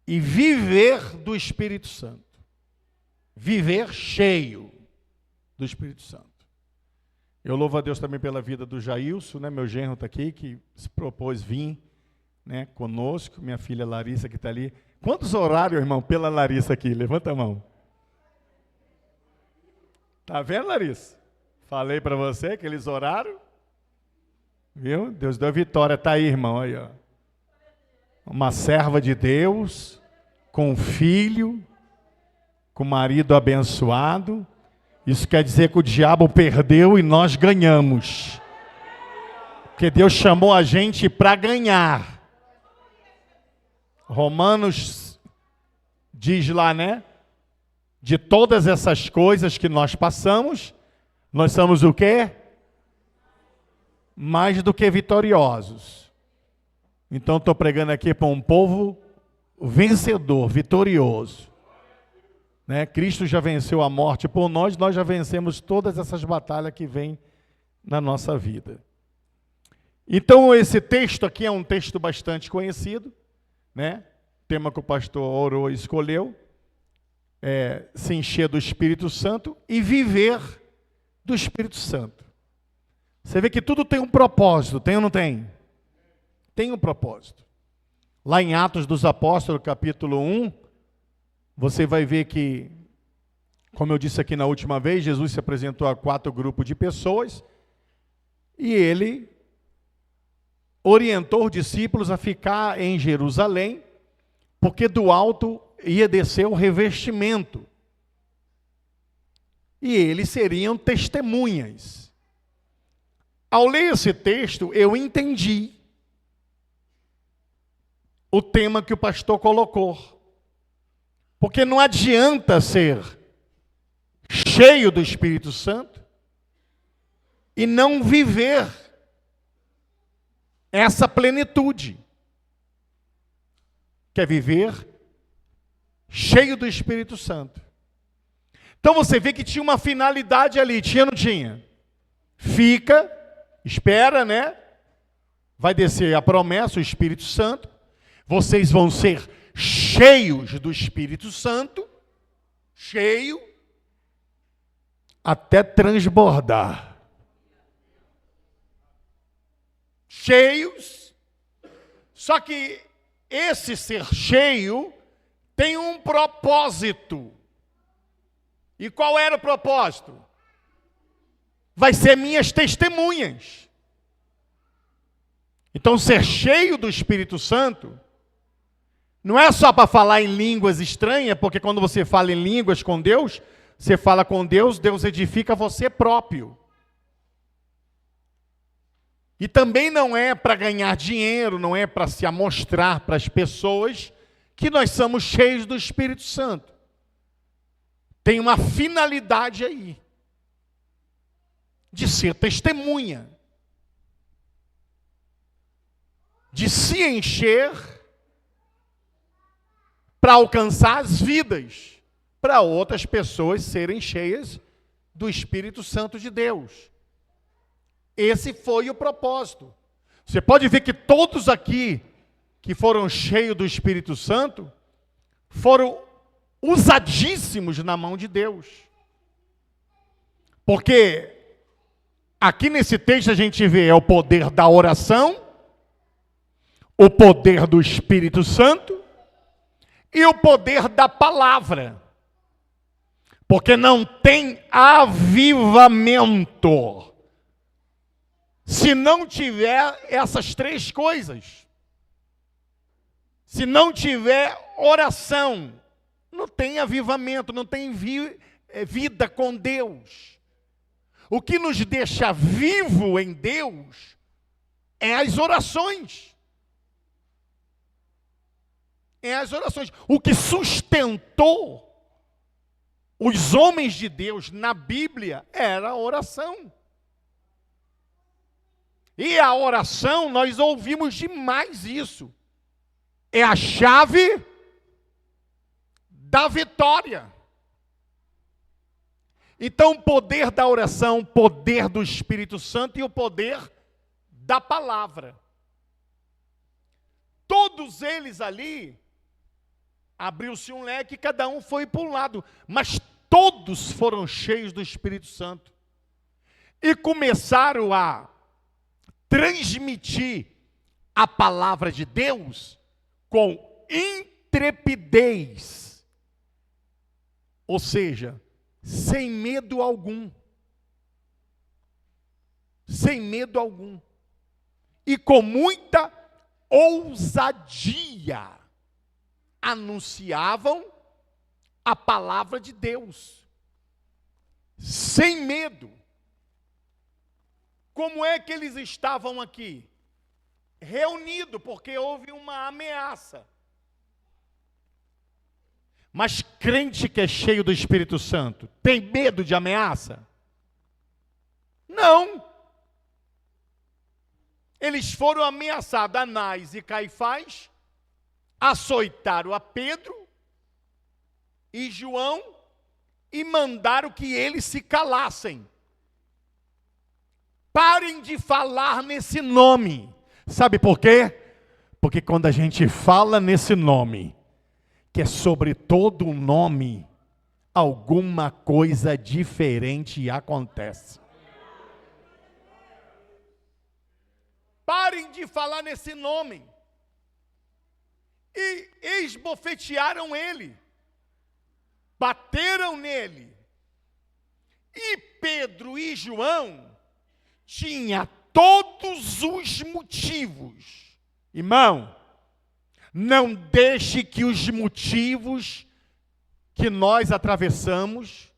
e viver do Espírito Santo. Viver cheio do Espírito Santo. Eu louvo a Deus também pela vida do Jailson, né? Meu genro está aqui, que se propôs vir, né, conosco. Minha filha Larissa que está ali. Quantos horários, irmão, pela Larissa aqui? Levanta a mão. Tá vendo, Larissa? Falei para você que eles oraram. Viu? Deus deu a vitória. Está aí, irmão. Aí, ó. Uma serva de Deus, com um filho, com marido abençoado. Isso quer dizer que o diabo perdeu e nós ganhamos. Porque Deus chamou a gente para ganhar. Romanos diz lá, né? De todas essas coisas que nós passamos, nós somos o quê? Mais do que vitoriosos. Então estou pregando aqui para um povo vencedor, vitorioso. Né? Cristo já venceu a morte por nós, nós já vencemos todas essas batalhas que vêm na nossa vida. Então esse texto aqui é um texto bastante conhecido, né? Tema que o pastor orou e escolheu, se encher do Espírito Santo e viver do Espírito Santo. Você vê que tudo tem um propósito, tem ou não tem? Tem um propósito. Lá em Atos dos Apóstolos, capítulo 1, você vai ver que, como eu disse aqui na última vez, Jesus se apresentou a 4 grupos de pessoas e ele orientou os discípulos a ficar em Jerusalém, porque do alto ia descer o revestimento. E eles seriam testemunhas. Ao ler esse texto, eu entendi o tema que o pastor colocou. Porque não adianta ser cheio do Espírito Santo e não viver essa plenitude. Quer viver cheio do Espírito Santo. Então você vê que tinha uma finalidade ali, tinha ou não tinha? Fica, espera, né? Vai descer a promessa, o Espírito Santo. Vocês vão ser cheios do Espírito Santo, cheio, até transbordar. Cheios, só que esse ser cheio tem um propósito. E qual era o propósito? Vai ser minhas testemunhas. Então, ser cheio do Espírito Santo não é só para falar em línguas estranhas, porque quando você fala em línguas com Deus, você fala com Deus, Deus edifica você próprio. E também não é para ganhar dinheiro, não é para se amostrar para as pessoas que nós somos cheios do Espírito Santo. Tem uma finalidade aí, de ser testemunha, de se encher para alcançar as vidas, para outras pessoas serem cheias do Espírito Santo de Deus. Esse foi o propósito. Você pode ver que todos aqui que foram cheios do Espírito Santo foram usadíssimos na mão de Deus. Porque aqui nesse texto a gente vê o poder da oração, o poder do Espírito Santo e o poder da palavra. Porque não tem avivamento se não tiver essas 3 coisas. Se não tiver oração, não tem avivamento, não tem vida com Deus. O que nos deixa vivo em Deus é as orações. É as orações. O que sustentou os homens de Deus na Bíblia era a oração. E a oração, nós ouvimos demais isso. É a chave da vitória. Então, o poder da oração, o poder do Espírito Santo e o poder da palavra. Todos eles ali Abriu-se um leque e cada um foi para um lado. Mas todos foram cheios do Espírito Santo. E começaram a transmitir a palavra de Deus com intrepidez. Ou seja, sem medo algum. Sem medo algum. E com muita ousadia anunciavam a palavra de Deus. Sem medo. Como é que eles estavam aqui? Reunidos, porque houve uma ameaça. Mas crente que é cheio do Espírito Santo, tem medo de ameaça? Não. Eles foram ameaçados, Anás e Caifás, açoitaram a Pedro e João e mandaram que eles se calassem. Parem de falar nesse nome. Sabe por quê? Porque quando a gente fala nesse nome, que é sobre todo o nome, alguma coisa diferente acontece. Parem de falar nesse nome. E esbofetearam ele. Bateram nele. E Pedro e João tinha todos os motivos. Irmão, não deixe que os motivos que nós atravessamos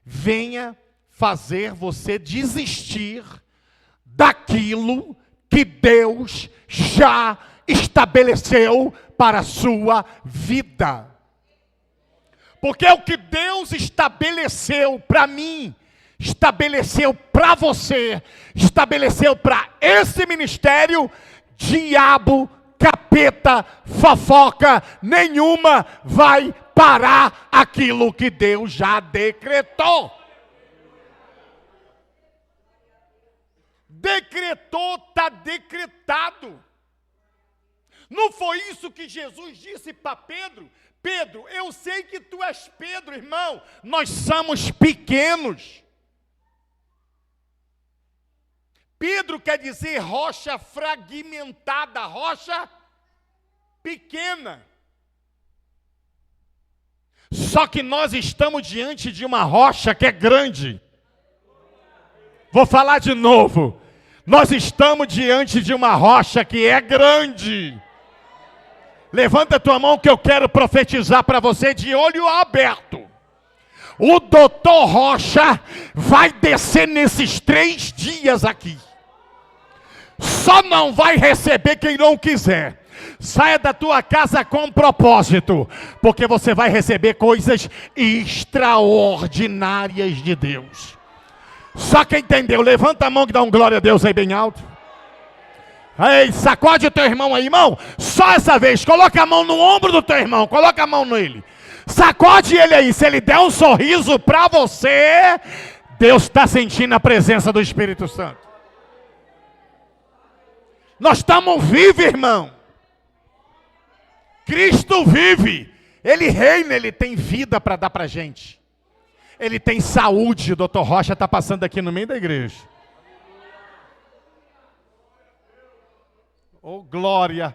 venha fazer você desistir daquilo que Deus já estabeleceu para a sua vida. Porque o que Deus estabeleceu para mim, estabeleceu para você, estabeleceu para esse ministério, diabo, capeta, fofoca, nenhuma vai parar aquilo que Deus já decretou. Decretou, está decretado. Não foi isso que Jesus disse para Pedro? Pedro, eu sei que tu és Pedro, irmão. Nós somos pequenos. Pedro quer dizer rocha fragmentada, rocha pequena. Só que nós estamos diante de uma rocha que é grande. Vou falar de novo. Nós estamos diante de uma rocha que é grande. Levanta a tua mão que eu quero profetizar para você de olho aberto. O doutor Rocha vai descer nesses 3 dias aqui. Só não vai receber quem não quiser. Saia da tua casa com propósito, porque você vai receber coisas extraordinárias de Deus. Só quem entendeu, levanta a mão que dá um glória a Deus aí bem alto. Ei, sacode o teu irmão aí, irmão. Só essa vez, coloca a mão no ombro do teu irmão, coloca a mão nele. Sacode ele aí, se ele der um sorriso para você, Deus está sentindo a presença do Espírito Santo. Nós estamos vivos, irmão. Cristo vive. Ele reina, ele tem vida para dar para a gente. Ele tem saúde. O doutor Rocha está passando aqui no meio da igreja. Oh glória.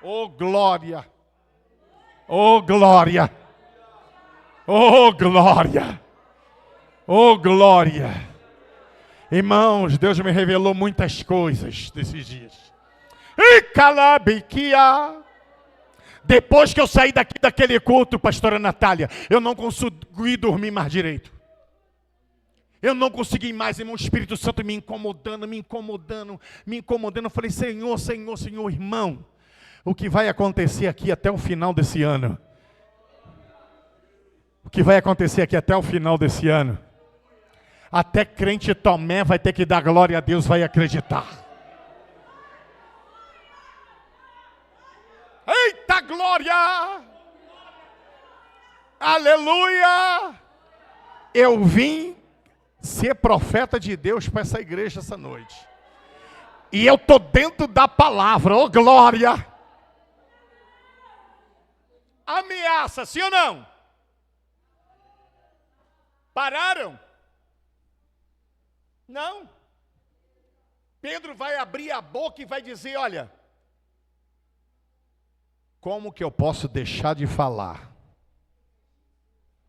Oh glória. Oh glória. Oh glória. Oh glória. Irmãos, Deus me revelou muitas coisas desses dias. E calabiquia. Depois que eu saí daqui daquele culto, pastora Natália, eu não consegui dormir mais direito. Eu não consegui mais, irmão, o Espírito Santo me incomodando. Eu falei, Senhor, irmão, o que vai acontecer aqui até o final desse ano? O que vai acontecer aqui até o final desse ano? Até crente Tomé vai ter que dar glória a Deus, vai acreditar. Eita glória! Aleluia! Eu vim ser profeta de Deus para essa igreja essa noite. E eu estou dentro da palavra, oh glória! ameaça, sim ou não? Pararam? Não. Pedro vai abrir a boca e vai dizer, olha, como que eu posso deixar de falar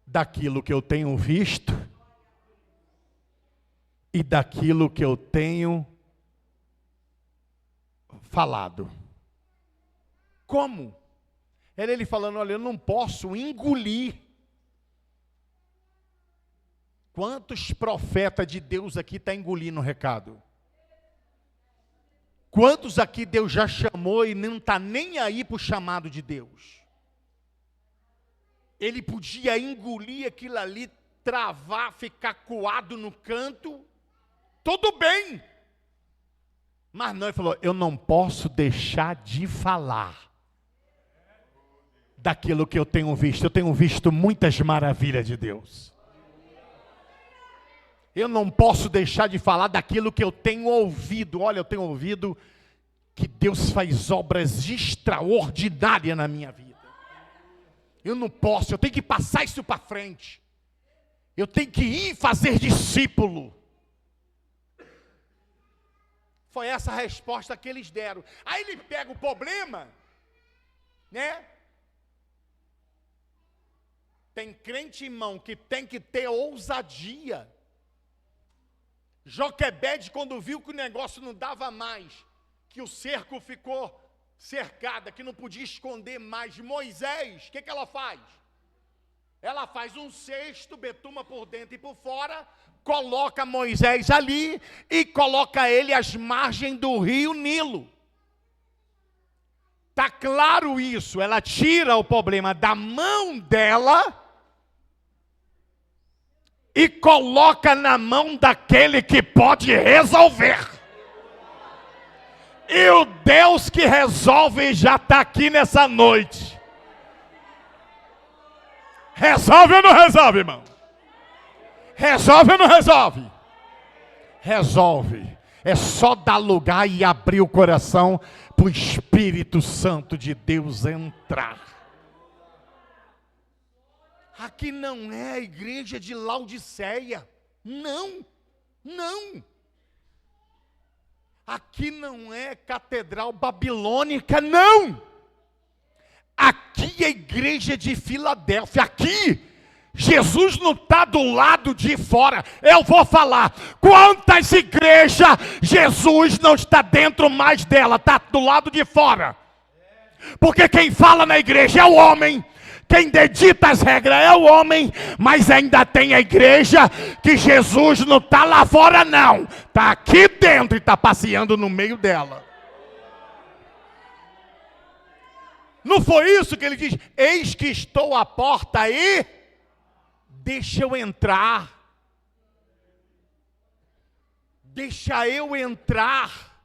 daquilo que eu tenho visto e daquilo que eu tenho falado? Como? Era ele falando, olha, eu não posso engolir. Quantos profetas de Deus aqui estão engolindo o recado? Quantos aqui Deus já chamou e não está nem aí para o chamado de Deus? Ele podia engolir aquilo ali, travar, ficar coado no canto, tudo bem. Mas não, ele falou, eu não posso deixar de falar daquilo que eu tenho visto. Eu tenho visto muitas maravilhas de Deus. Eu não posso deixar de falar daquilo que eu tenho ouvido. Olha, eu tenho ouvido que Deus faz obras extraordinárias na minha vida. Eu não posso, eu tenho que passar isso para frente. Eu tenho que ir fazer discípulo. Foi essa a resposta que eles deram. Aí ele pega o problema, né? Tem crente, irmão, que tem que ter ousadia. Joquebede, quando viu que o negócio não dava mais, que o cerco ficou cercado, que não podia esconder mais, Moisés, o que ela faz? Ela faz um cesto, betuma por dentro e por fora, coloca Moisés ali e coloca ele às margens do rio Nilo. Está claro isso, ela tira o problema da mão dela e coloca na mão daquele que pode resolver. E o Deus que resolve já está aqui nessa noite. Resolve ou não resolve, irmão? Resolve ou não resolve? Resolve. É só dar lugar e abrir o coração para o Espírito Santo de Deus entrar. Aqui não é a igreja de Laodiceia. Não, não. Aqui não é catedral babilônica, não. Aqui é a igreja de Filadélfia. Aqui, Jesus não está do lado de fora. Eu vou falar, quantas igrejas Jesus não está dentro mais dela, está do lado de fora. Porque quem fala na igreja é o homem. Quem dedita as regras é o homem, mas ainda tem a igreja que Jesus não está lá fora não. Está aqui dentro e está passeando no meio dela. Não foi isso que ele diz? Eis que estou à porta e deixa eu entrar. Deixa eu entrar.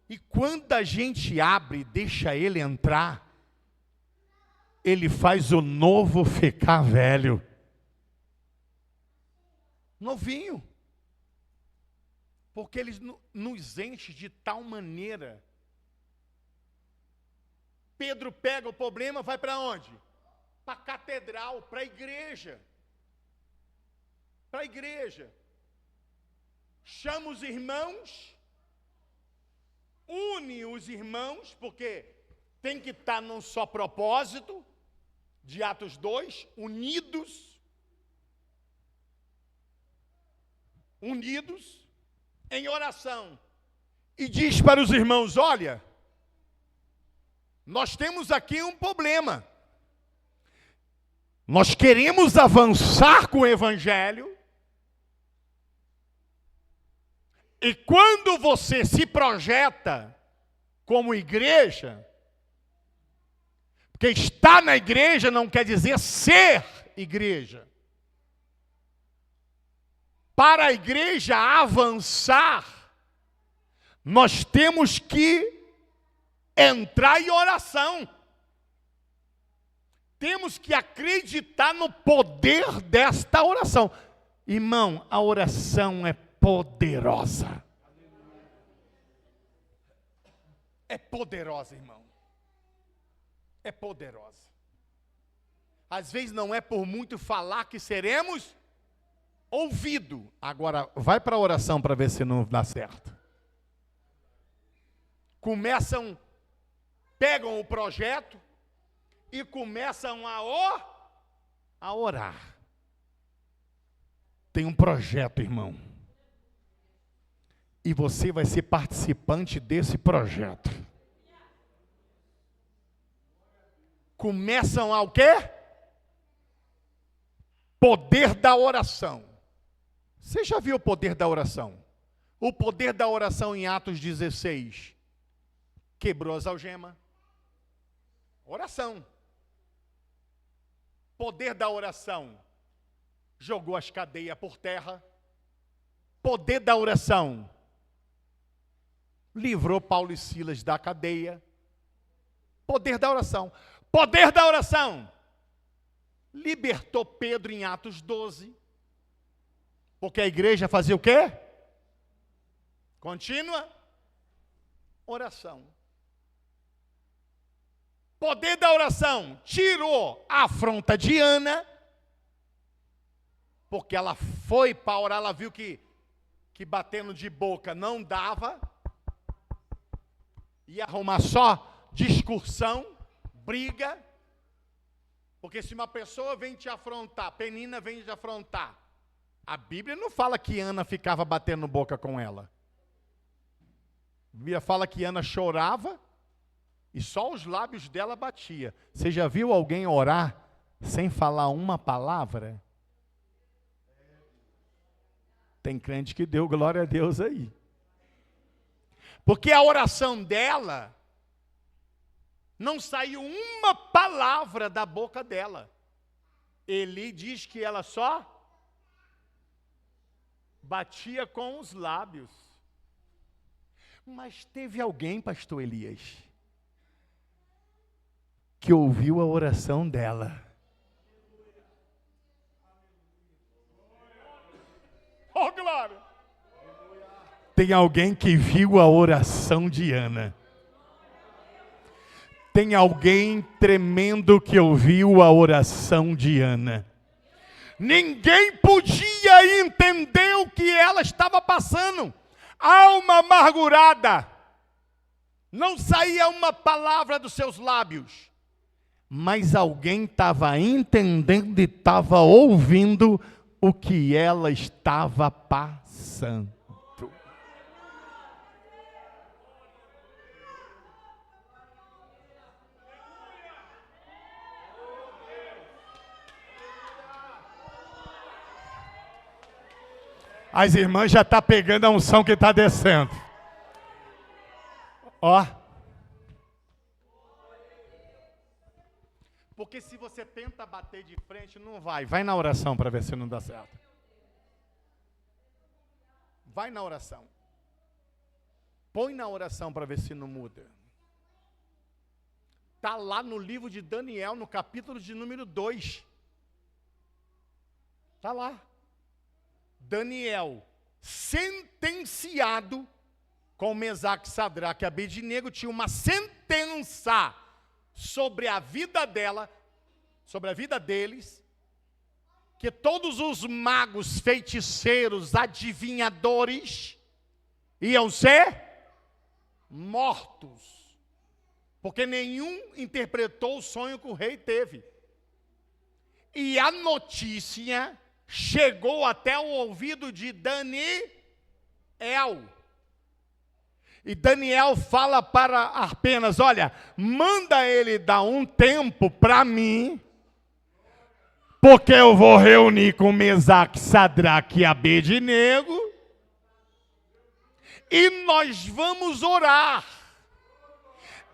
E quando a gente abre, deixa ele entrar, ele faz o novo ficar velho. Novinho. Porque ele nos enche de tal maneira. Pedro pega o problema, vai para onde? Para a catedral, para a igreja. Para a igreja. Chama os irmãos, une os irmãos, porque tem que estar num só propósito, de Atos 2, unidos em oração. E diz para os irmãos, olha, nós temos aqui um problema. Nós queremos avançar com o evangelho. E quando você se projeta como igreja, porque estar na igreja não quer dizer ser igreja. Para a igreja avançar, nós temos que entrar em oração. Temos que acreditar no poder desta oração. Irmão, a oração é poderosa. É poderosa, irmão. é poderosa. Às vezes não é por muito falar que seremos ouvidos. Agora, vai para a oração para ver se não dá certo. Pegam o projeto e começam a orar. Tem um projeto, irmão. E você vai ser participante desse projeto. Começam ao quê? Poder da oração. Você já viu o poder da oração? O poder da oração em Atos 16. Quebrou as algemas. Oração. Poder da oração. Jogou as cadeias por terra. Poder da oração. Livrou Paulo e Silas da cadeia. Poder da oração. Poder da oração. Libertou Pedro em Atos 12. Porque a igreja fazia o quê? Contínua oração. Poder da oração. Tirou a afronta de Ana. Porque ela foi para orar, ela viu que batendo de boca não dava. Ia arrumar só discussão, briga. Porque se uma pessoa vem te afrontar, Penina vem te afrontar, a Bíblia não fala que Ana ficava batendo boca com ela. A Bíblia fala que Ana chorava e só os lábios dela batia. Você já viu alguém orar sem falar uma palavra? Tem crente que deu glória a Deus aí. Porque a oração dela, não saiu uma palavra da boca dela. Eli diz que ela só batia com os lábios. Mas teve alguém, pastor Elias, que ouviu a oração dela. Oh, glória! Tem alguém que viu a oração de Ana. Tem alguém tremendo que ouviu a oração de Ana. Ninguém podia entender o que ela estava passando. Alma amargurada. Não saía uma palavra dos seus lábios. Mas alguém estava entendendo e estava ouvindo o que ela estava passando. As irmãs já estão pegando a unção que está descendo. Ó. Porque se você tenta bater de frente, não vai. Vai na oração para ver se não dá certo. Vai na oração. Põe na oração para ver se não muda. Está lá no livro de Daniel, no capítulo de número 2. Está lá. Daniel, sentenciado com Mesaque, Sadraque e Abednego, tinha uma sentença sobre a vida dela, sobre a vida deles, que todos os magos, feiticeiros, adivinhadores iam ser mortos, porque nenhum interpretou o sonho que o rei teve. E a notícia chegou até o ouvido de Daniel. E Daniel fala para Arpenas, olha, manda ele dar um tempo para mim, porque eu vou reunir com Mesaque, Sadraque e Abednego, e nós vamos orar.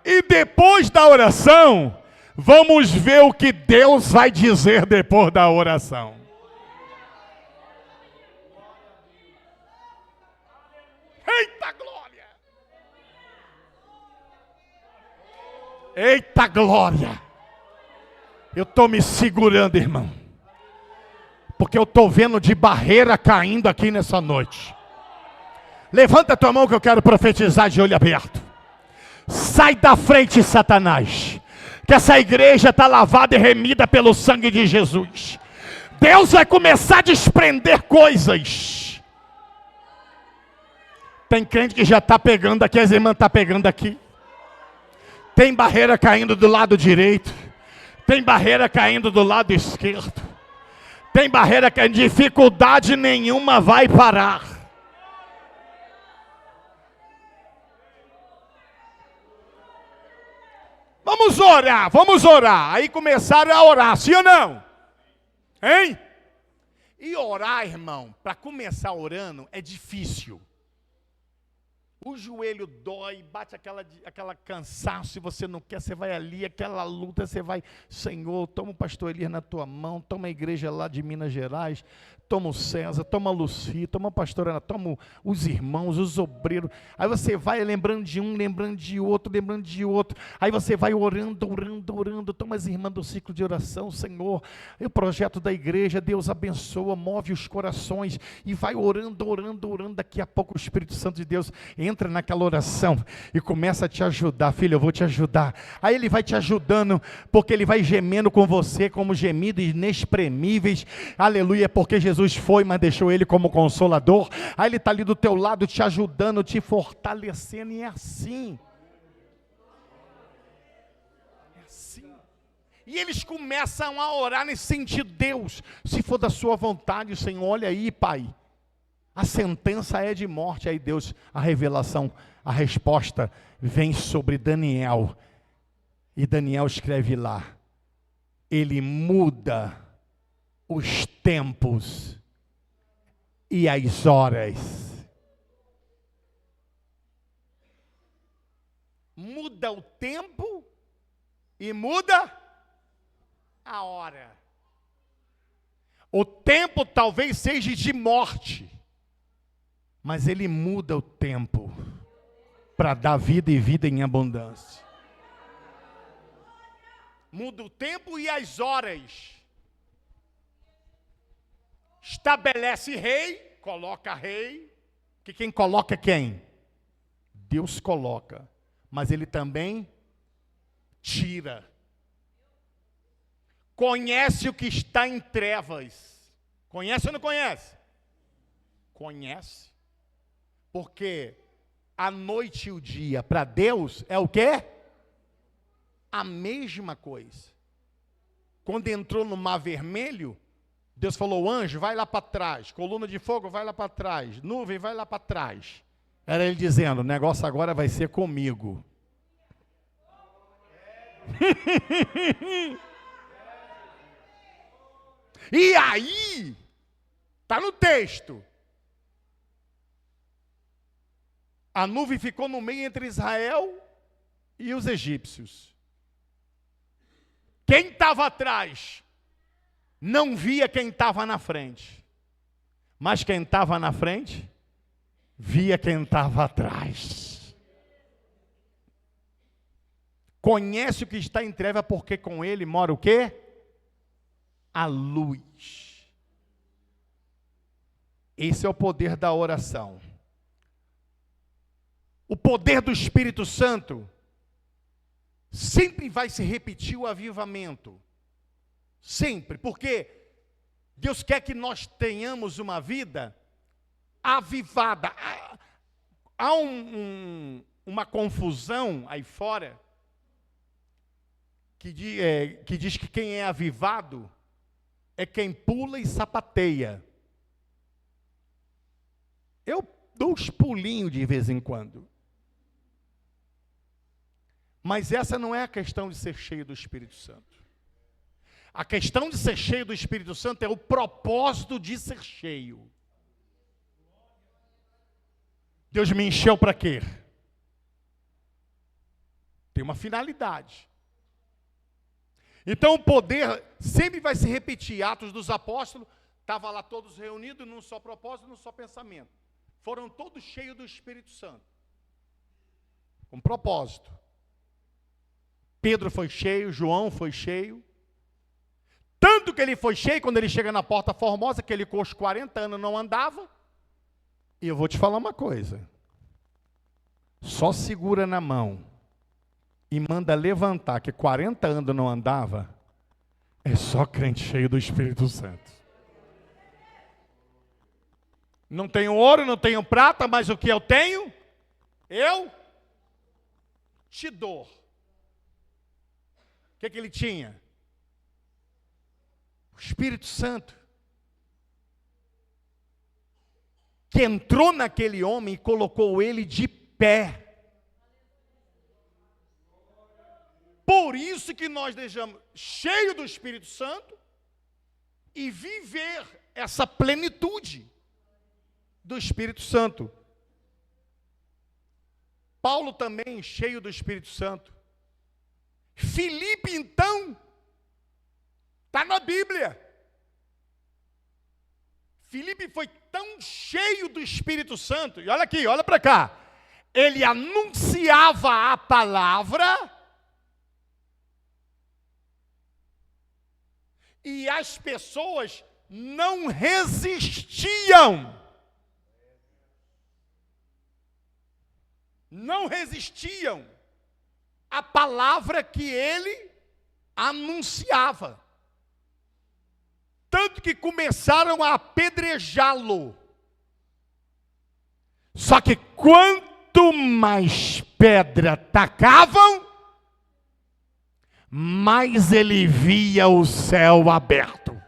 E depois da oração, vamos ver o que Deus vai dizer depois da oração. Eita glória! Eita glória! Eu estou me segurando, irmão. Porque eu estou vendo de barreira caindo aqui nessa noite. Levanta a tua mão que eu quero profetizar de olho aberto. Sai da frente, Satanás. que essa igreja está lavada e remida pelo sangue de Jesus. Deus vai começar a desprender coisas. Tem crente que já está pegando aqui, as irmãs estão pegando aqui. Tem barreira caindo do lado direito. Tem barreira caindo do lado esquerdo. Tem barreira caindo, dificuldade nenhuma vai parar. Vamos orar. Aí começaram a orar, sim ou não? Hein? E orar, irmão, para começar orando é difícil. O joelho dói, bate aquela cansaço, se você não quer, você vai ali, aquela luta, você vai, Senhor, toma o pastor Elias na tua mão, toma a igreja lá de Minas Gerais, toma o César, toma a Luci, toma a pastora Ana, toma os irmãos, os obreiros, aí você vai lembrando de um, lembrando de outro, aí você vai orando, toma as irmãs do ciclo de oração, Senhor, e o projeto da igreja, Deus abençoa, move os corações, e vai orando, daqui a pouco o Espírito Santo de Deus entra naquela oração, e começa a te ajudar, filho, eu vou te ajudar, aí ele vai te ajudando, porque ele vai gemendo com você, como gemidos inexprimíveis, aleluia, porque Jesus foi, mas deixou ele como consolador, aí ele está ali do teu lado, te ajudando, te fortalecendo, e é assim, e eles começam a orar nesse sentido, Deus, se for da sua vontade, Senhor, olha aí, Pai, a sentença é de morte, aí Deus, a revelação, a resposta vem sobre Daniel, e Daniel escreve lá, ele muda os tempos e as horas. Muda o tempo e muda a hora. O tempo talvez seja de morte, mas ele muda o tempo para dar vida e vida em abundância. Muda o tempo e as horas. Estabelece rei, coloca rei, que quem coloca é quem? Deus coloca, mas ele também tira. Conhece o que está em trevas. Conhece ou não conhece? Conhece. Porque a noite e o dia, para Deus, é o quê? A mesma coisa. Quando entrou no Mar Vermelho, Deus falou, anjo, vai lá para trás, coluna de fogo, vai lá para trás, nuvem, vai lá para trás. Era ele dizendo, o negócio agora vai ser comigo. E aí, está no texto, a nuvem ficou no meio entre Israel e os egípcios. Quem estava atrás não via quem estava na frente, mas quem estava na frente via quem estava atrás. Conhece o que está em treva, porque com ele mora o quê? A luz. Esse é o poder da oração. O poder do Espírito Santo sempre vai se repetir o avivamento. Sempre, porque Deus quer que nós tenhamos uma vida avivada. Há uma confusão aí fora que diz que quem é avivado é quem pula e sapateia. Eu dou uns pulinhos de vez em quando. Mas essa não é a questão de ser cheio do Espírito Santo. A questão de ser cheio do Espírito Santo é o propósito de ser cheio. Deus me encheu para quê? Tem uma finalidade. Então o poder sempre vai se repetir. Atos dos Apóstolos, estavam lá todos reunidos num só propósito, num só pensamento. Foram todos cheios do Espírito Santo. Com propósito. Pedro foi cheio, João foi cheio. Tanto que ele foi cheio, quando ele chega na Porta Formosa, aquele coxo 40 anos não andava. E eu vou te falar uma coisa. Só segura na mão e manda levantar, que 40 anos não andava, é só crente cheio do Espírito Santo. Não tenho ouro, não tenho prata, mas o que eu tenho, eu te dou. O que ele tinha? O Espírito Santo. Que entrou naquele homem e colocou ele de pé. Por isso que nós deixamos cheio do Espírito Santo e viver essa plenitude do Espírito Santo. Paulo também cheio do Espírito Santo. Filipe então está na Bíblia. Filipe foi tão cheio do Espírito Santo, e olha aqui, olha para cá, ele anunciava a palavra e as pessoas não resistiam. Não resistiam à palavra que ele anunciava. Tanto que começaram a apedrejá-lo. Só que quanto mais pedra tacavam, mais ele via o céu aberto.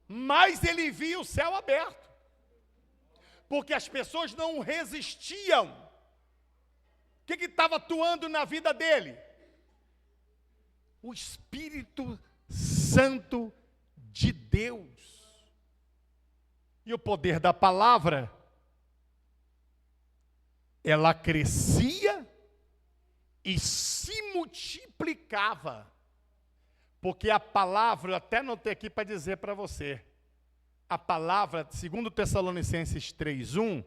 Mais ele via o céu aberto. Porque as pessoas não resistiam. O que estava atuando na vida dele? O Espírito Santo de Deus. E o poder da palavra, ela crescia e se multiplicava. Porque a palavra, eu até anotei aqui para dizer para você, a palavra, segundo Tessalonicenses 3:1,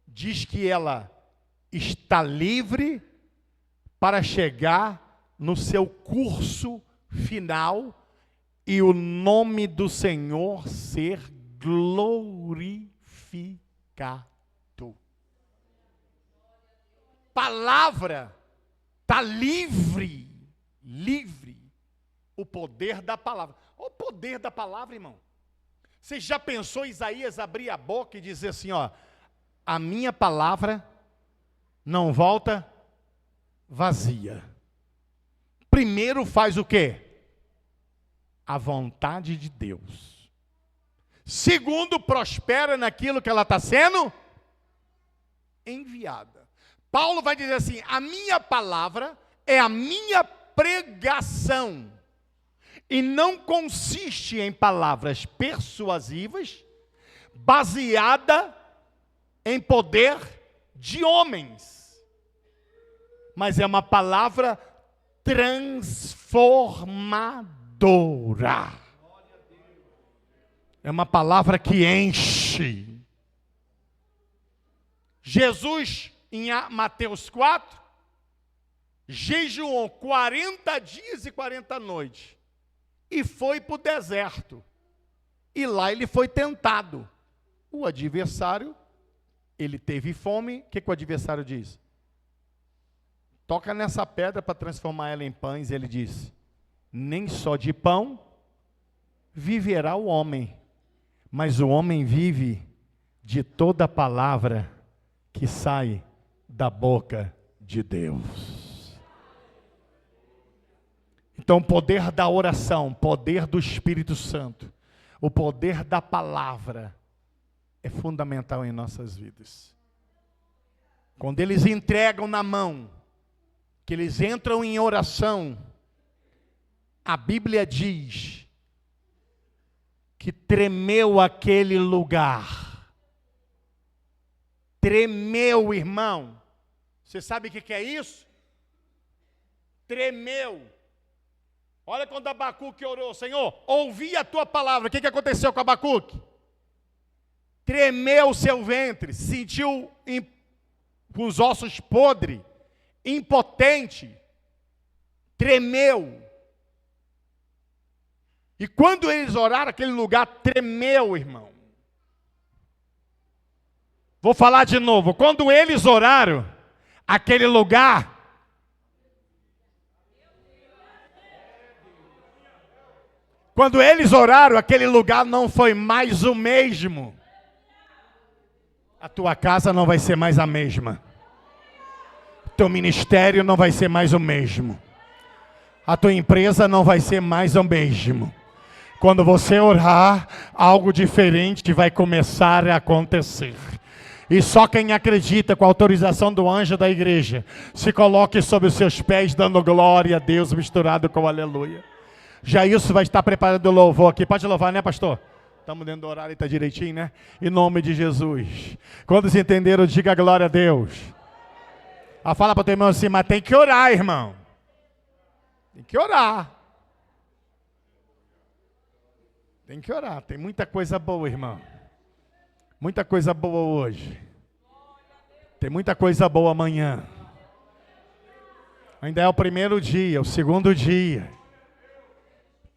diz que ela está livre para chegar no seu curso final e o nome do Senhor ser glorificado. Palavra está livre, livre. O poder da palavra. O poder da palavra, irmão. Você já pensou Isaías abrir a boca e dizer assim, ó, a minha palavra não volta vazia. Primeiro faz o quê? A vontade de Deus. Segundo, prospera naquilo que ela está sendo enviada. Paulo vai dizer assim, a minha palavra é a minha pregação. E não consiste em palavras persuasivas, baseada em poder de homens. Mas é uma palavra transformadora. É uma palavra que enche. Jesus, em Mateus 4, jejuou 40 dias e 40 noites. E foi para o deserto. E lá ele foi tentado. O adversário, ele teve fome. O que o adversário diz? Toca nessa pedra para transformar ela em pães. Ele diz, nem só de pão viverá o homem, mas o homem vive de toda palavra que sai da boca de Deus. Então, o poder da oração, poder do Espírito Santo, o poder da palavra é fundamental em nossas vidas. Quando eles entregam na mão, que eles entram em oração, a Bíblia diz que tremeu aquele lugar. Tremeu, irmão. Você sabe o que é isso? Tremeu. Olha quando Abacuque orou, Senhor, ouvi a tua palavra. O que aconteceu com Abacuque? Tremeu o seu ventre, sentiu com os ossos podres, impotente, tremeu. E quando eles oraram, aquele lugar tremeu, irmão. Vou falar de novo. Quando eles oraram, aquele lugar... Quando eles oraram, aquele lugar não foi mais o mesmo. A tua casa não vai ser mais a mesma. Teu ministério não vai ser mais o mesmo. A tua empresa não vai ser mais o mesmo. Quando você orar, algo diferente vai começar a acontecer. E só quem acredita com a autorização do anjo da igreja, se coloque sobre os seus pés, dando glória a Deus, misturado com aleluia. Jailson vai estar preparando o louvor aqui. Pode louvar, né, pastor? Estamos dentro do horário, está direitinho, né? Em nome de Jesus. Quando entenderam, diga glória a Deus. Fala para o teu irmão assim, mas tem que orar, irmão. Tem que orar. Tem que orar. Tem muita coisa boa, irmão. Muita coisa boa hoje. Tem muita coisa boa amanhã. Ainda é o primeiro dia, o segundo dia.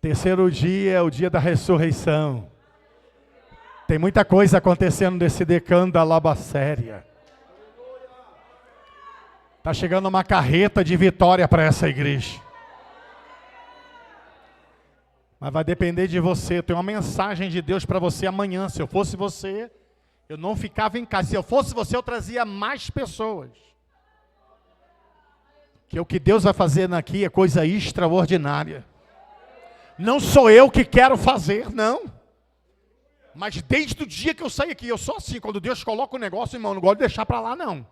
Terceiro dia é o dia da ressurreição. Tem muita coisa acontecendo nesse decano da Labacéria. Está chegando uma carreta de vitória para essa igreja. Mas vai depender de você. Tem uma mensagem de Deus para você amanhã. Se eu fosse você, eu não ficava em casa. Se eu fosse você, eu trazia mais pessoas. Que o que Deus vai fazer aqui é coisa extraordinária. Não sou eu que quero fazer, não. Mas desde o dia que eu saí aqui, eu sou assim. Quando Deus coloca o negócio, irmão, eu não gosto de deixar para lá, não.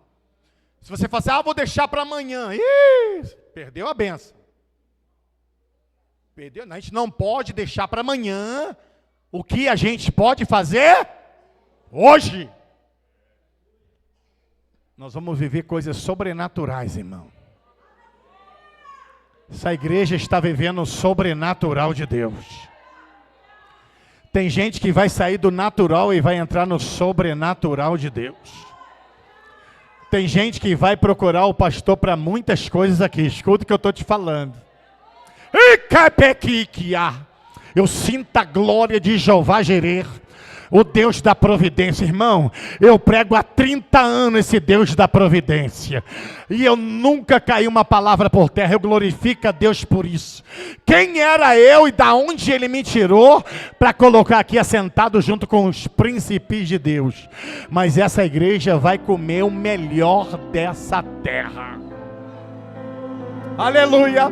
Se você falar assim, vou deixar para amanhã. Perdeu a benção. Perdeu. A gente não pode deixar para amanhã o que a gente pode fazer hoje. Nós vamos viver coisas sobrenaturais, irmão. Essa igreja está vivendo o sobrenatural de Deus. Tem gente que vai sair do natural e vai entrar no sobrenatural de Deus. Tem gente que vai procurar o pastor para muitas coisas aqui. Escuta o que eu estou te falando. Eu sinto a glória de Jeová Jireh, o Deus da providência. Irmão, eu prego há 30 anos esse Deus da providência. E eu nunca caí uma palavra por terra. Eu glorifico a Deus por isso. Quem era eu e da onde Ele me tirou para colocar aqui assentado junto com os príncipes de Deus. Mas essa igreja vai comer o melhor dessa terra. Aleluia.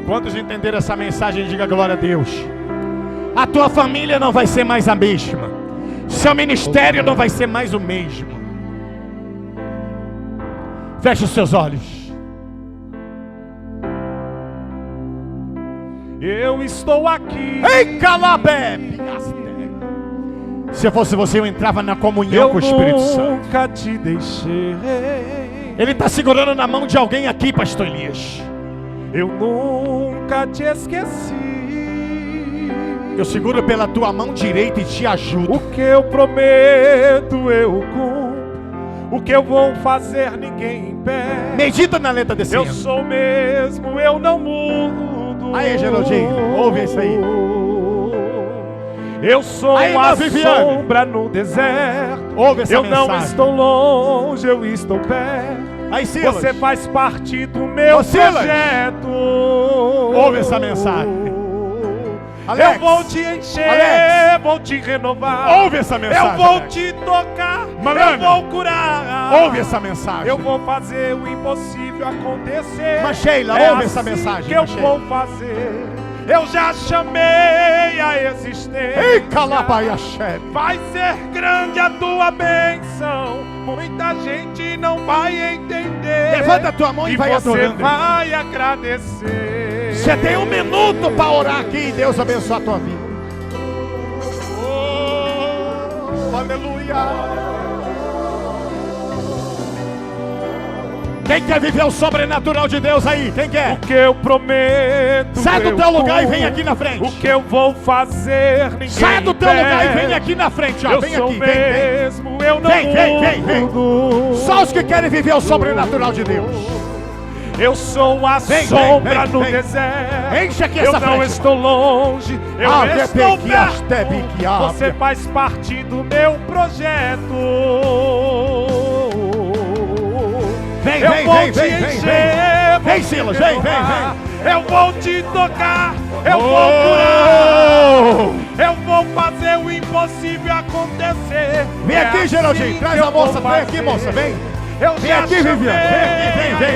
Quantos entenderam essa mensagem? Diga glória a Deus. A tua família não vai ser mais a mesma. Seu ministério não vai ser mais o mesmo. Feche os seus olhos. Eu estou aqui. Ei, calabé! Se eu fosse você, eu entrava na comunhão com o Espírito Santo. Eu nunca te deixei. Ele está segurando na mão de alguém aqui, pastor Elias. Eu nunca te esqueci. Eu seguro pela tua mão direita e te ajudo. O que eu prometo eu cumpro. O que eu vou fazer ninguém impede. Medita na letra desse Eu hino. sou mesmo, eu não mudo. Aí, Geraldinho, ouve isso aí. Eu sou Aí, uma Viviane, sombra no deserto. ouve essa Eu mensagem. não estou longe, eu estou perto. Aí, Silas, Você faz parte do meu Ô, Silas, projeto. ouve essa mensagem. Alex, Eu vou te encher, Alex, vou te renovar. ouve essa mensagem. Eu vou Alex. te tocar, Malana, eu vou curar. ouve essa mensagem. Eu vou fazer o impossível acontecer. Mas Sheila, é ouve essa assim mensagem, que eu mas Sheila. vou fazer. Eu já chamei a existência. Ei, calabaia, chefe. Vai ser grande a tua bênção. Muita gente não vai entender. Levanta a tua mão e vai você adorando. vai agradecer. Você tem 1 minuto para orar aqui e Deus abençoe a tua vida. Oh, aleluia. Quem quer viver o sobrenatural de Deus aí? Quem quer? O que eu prometo. Sai do eu teu lugar e cumpro. vem aqui na frente. O que eu vou fazer, ninguém Sai do teu impede. lugar e vem aqui na frente, ó. Eu Vem sou aqui, vem, vem. mesmo, eu não Vem, vem, vem, vem. mudo. Só os que querem viver o sobrenatural de Deus. Eu sou a sombra no deserto. Enche aqui Eu essa não frente. estou longe, eu estou perto. Você Você faz parte do meu projeto. vem, Eu vem, vou vem, te vem, vem, encher, vem, vou Silas, te vem, vem, renovar. vem. Eu vou te tocar, eu vou Oh! curar. Eu vou fazer o impossível acontecer. Vem É aqui, assim Geraldinho. que Traz eu a moça, vou vem aqui, fazer. moça, vem. Eu Vem já aqui, Viviane. Vem aqui, chamei vem, vem.